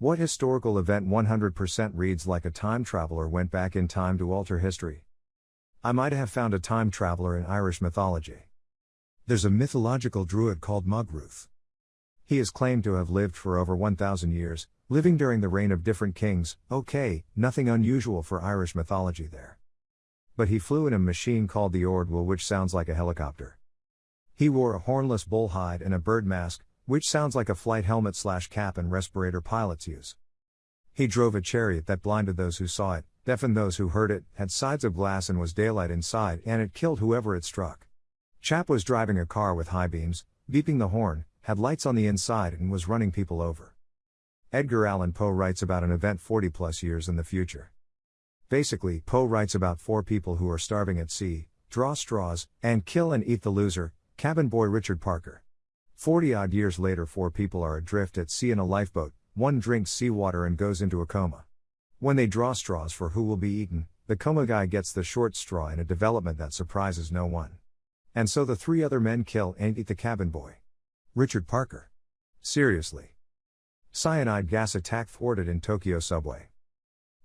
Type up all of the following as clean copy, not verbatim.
What historical event 100% reads like a time traveler went back in time to alter history? I might have found a time traveler in Irish mythology. There's a mythological druid called Mugruth. He is claimed to have lived for over 1,000 years, living during the reign of different kings. Okay, nothing unusual for Irish mythology there. But he flew in a machine called the Ordwell, which sounds like a helicopter. He wore a hornless bull hide and a bird mask, which sounds like a flight helmet / cap and respirator pilots use. He drove a chariot that blinded those who saw it, deafened those who heard it, had sides of glass and was daylight inside, and it killed whoever it struck. Chap was driving a car with high beams, beeping the horn, had lights on the inside and was running people over. Edgar Allan Poe writes about an event 40 plus years in the future. Basically, Poe writes about 4 people who are starving at sea, draw straws, and kill and eat the loser, cabin boy Richard Parker. 40-odd years later 4 people are adrift at sea in a lifeboat, one drinks seawater and goes into a coma. When they draw straws for who will be eaten, the coma guy gets the short straw in a development that surprises no one. And so the 3 other men kill and eat the cabin boy. Richard Parker. Seriously. Cyanide gas attack thwarted in Tokyo subway.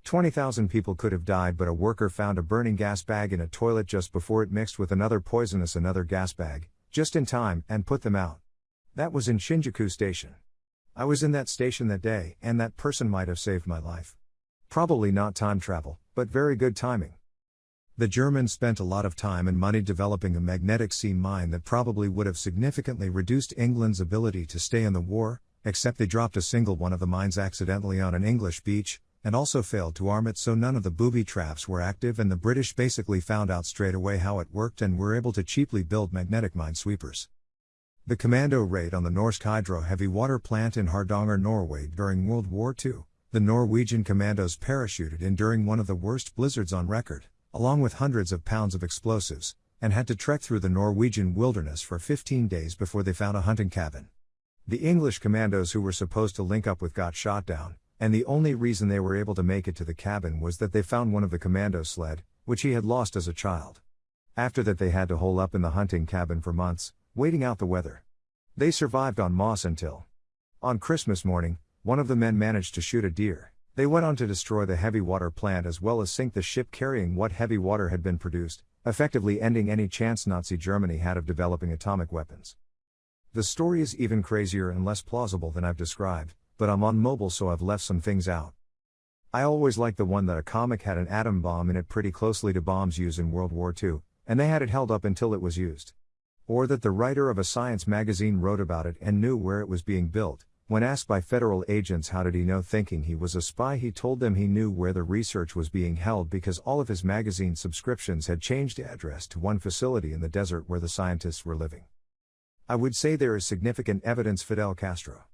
20,000 people could have died, but a worker found a burning gas bag in a toilet just before it mixed with another poisonous gas bag, just in time, and put them out. That was in Shinjuku Station. I was in that station that day, and that person might have saved my life. Probably not time travel, but very good timing. The Germans spent a lot of time and money developing a magnetic sea mine that probably would have significantly reduced England's ability to stay in the war, except they dropped a single one of the mines accidentally on an English beach, and also failed to arm it so none of the booby traps were active, and the British basically found out straight away how it worked and were able to cheaply build magnetic minesweepers. The commando raid on the Norsk Hydro heavy water plant in Hardanger, Norway during World War II, the Norwegian commandos parachuted in during one of the worst blizzards on record, along with hundreds of pounds of explosives, and had to trek through the Norwegian wilderness for 15 days before they found a hunting cabin. The English commandos who were supposed to link up with got shot down, and the only reason they were able to make it to the cabin was that they found one of the commandos' sled, which he had lost as a child. After that they had to hole up in the hunting cabin for months, waiting out the weather. They survived on moss until, on Christmas morning, one of the men managed to shoot a deer. They went on to destroy the heavy water plant as well as sink the ship carrying what heavy water had been produced, effectively ending any chance Nazi Germany had of developing atomic weapons. The story is even crazier and less plausible than I've described, but I'm on mobile so I've left some things out. I always liked the one that a comic had an atom bomb in it pretty closely to bombs used in World War II, and they had it held up until it was used. Or that the writer of a science magazine wrote about it and knew where it was being built. When asked by federal agents how did he know, thinking he was a spy, he told them he knew where the research was being held because all of his magazine subscriptions had changed address to one facility in the desert where the scientists were living. I would say there is significant evidence Fidel Castro.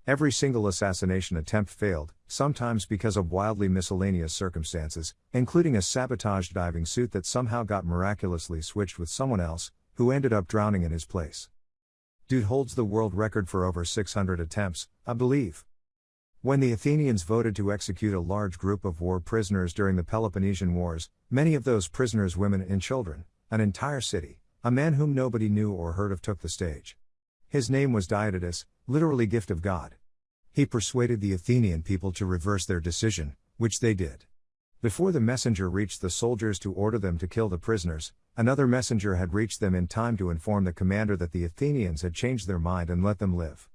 Every single assassination attempt failed, sometimes because of wildly miscellaneous circumstances, including a sabotaged diving suit that somehow got miraculously switched with someone else, who ended up drowning in his place. Dude holds the world record for over 600 attempts, I believe. When the Athenians voted to execute a large group of war prisoners during the Peloponnesian Wars, many of those prisoners women and children, an entire city, a man whom nobody knew or heard of took the stage. His name was Diodotus, literally gift of God. He persuaded the Athenian people to reverse their decision, which they did. Before the messenger reached the soldiers to order them to kill the prisoners, another messenger had reached them in time to inform the commander that the Athenians had changed their mind and let them live.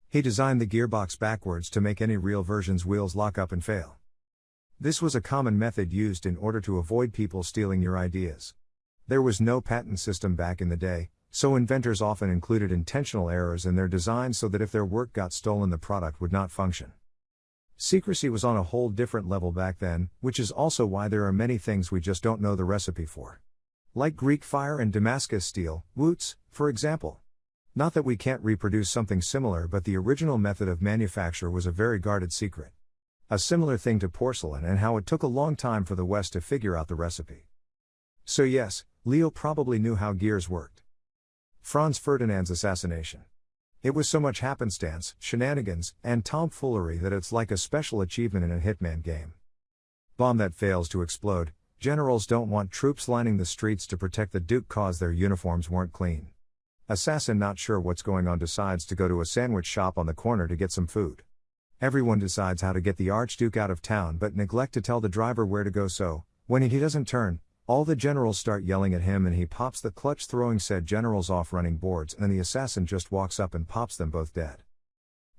He designed the gearbox backwards to make any real version's wheels lock up and fail. This was a common method used in order to avoid people stealing your ideas. There was no patent system back in the day, so inventors often included intentional errors in their design so that if their work got stolen the product would not function. Secrecy was on a whole different level back then, which is also why there are many things we just don't know the recipe for. Like Greek fire and Damascus steel, woots, for example. Not that we can't reproduce something similar, but the original method of manufacture was a very guarded secret. A similar thing to porcelain and how it took a long time for the West to figure out the recipe. So yes, Leo probably knew how gears worked. Franz Ferdinand's assassination. It was so much happenstance, shenanigans, and tomfoolery that it's like a special achievement in a Hitman game. Bomb that fails to explode. Generals don't want troops lining the streets to protect the Duke cause their uniforms weren't clean. Assassin not sure what's going on decides to go to a sandwich shop on the corner to get some food. Everyone decides how to get the Archduke out of town but neglect to tell the driver where to go, so, when he doesn't turn, all the generals start yelling at him and he pops the clutch, throwing said generals off running boards, and then the assassin just walks up and pops them both dead.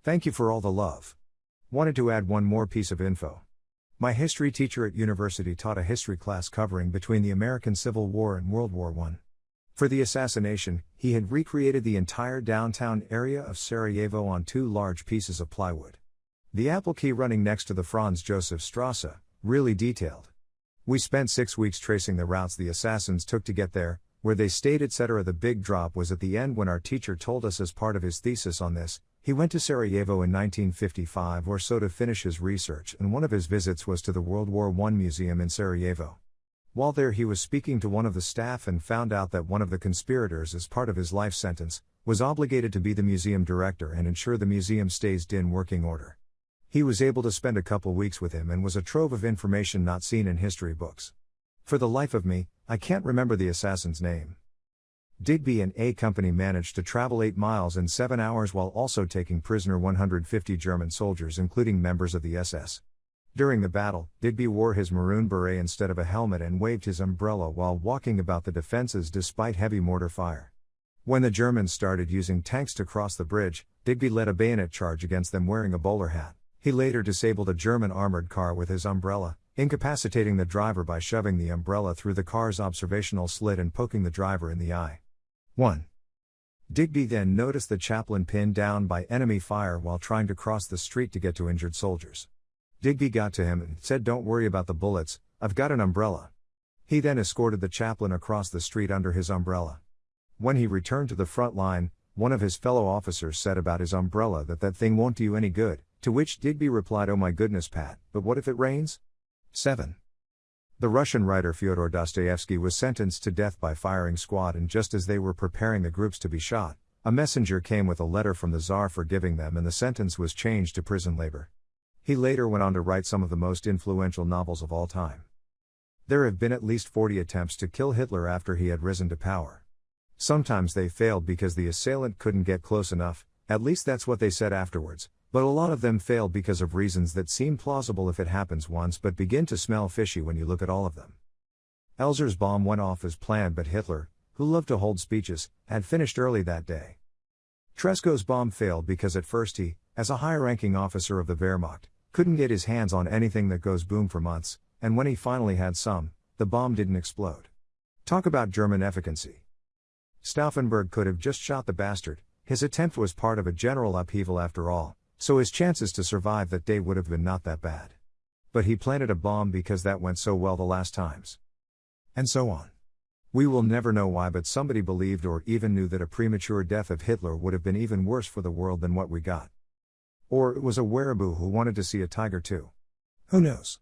Thank you for all the love. Wanted to add one more piece of info. My history teacher at university taught a history class covering between the American Civil War and World War I. For the assassination, he had recreated the entire downtown area of Sarajevo on 2 large pieces of plywood. The apple key running next to the Franz Josef Strasse, really detailed. We spent 6 weeks tracing the routes the assassins took to get there, where they stayed, etc. The big drop was at the end when our teacher told us, as part of his thesis on this, he went to Sarajevo in 1955 or so to finish his research, and one of his visits was to the World War I Museum in Sarajevo. While there, he was speaking to one of the staff and found out that one of the conspirators, as part of his life sentence, was obligated to be the museum director and ensure the museum stays in working order. He was able to spend a couple weeks with him and was a trove of information not seen in history books. For the life of me, I can't remember the assassin's name. Digby and A Company managed to travel 8 miles in 7 hours while also taking prisoner 150 German soldiers, including members of the SS. During the battle, Digby wore his maroon beret instead of a helmet and waved his umbrella while walking about the defenses despite heavy mortar fire. When the Germans started using tanks to cross the bridge, Digby led a bayonet charge against them wearing a bowler hat. He later disabled a German armored car with his umbrella, incapacitating the driver by shoving the umbrella through the car's observational slit and poking the driver in the eye. 1. Digby then noticed the chaplain pinned down by enemy fire while trying to cross the street to get to injured soldiers. Digby got to him and said, "Don't worry about the bullets, I've got an umbrella." He then escorted the chaplain across the street under his umbrella. When he returned to the front line, one of his fellow officers said about his umbrella that thing won't do you any good, to which Digby replied, "Oh my goodness, Pat, but what if it rains?" 7. The Russian writer Fyodor Dostoevsky was sentenced to death by firing squad, and just as they were preparing the groups to be shot, a messenger came with a letter from the Tsar forgiving them, and the sentence was changed to prison labor. He later went on to write some of the most influential novels of all time. There have been at least 40 attempts to kill Hitler after he had risen to power. Sometimes they failed because the assailant couldn't get close enough, at least that's what they said afterwards, but a lot of them failed because of reasons that seem plausible if it happens once but begin to smell fishy when you look at all of them. Elzer's bomb went off as planned, but Hitler, who loved to hold speeches, had finished early that day. Tresco's bomb failed because at first he, as a high-ranking officer of the Wehrmacht, couldn't get his hands on anything that goes boom for months, and when he finally had some, the bomb didn't explode. Talk about German efficacy. Stauffenberg could have just shot the bastard. His attempt was part of a general upheaval after all, so his chances to survive that day would have been not that bad. But he planted a bomb because that went so well the last times. And so on. We will never know why, but somebody believed or even knew that a premature death of Hitler would have been even worse for the world than what we got. Or it was a wereaboo who wanted to see a tiger too. Who knows?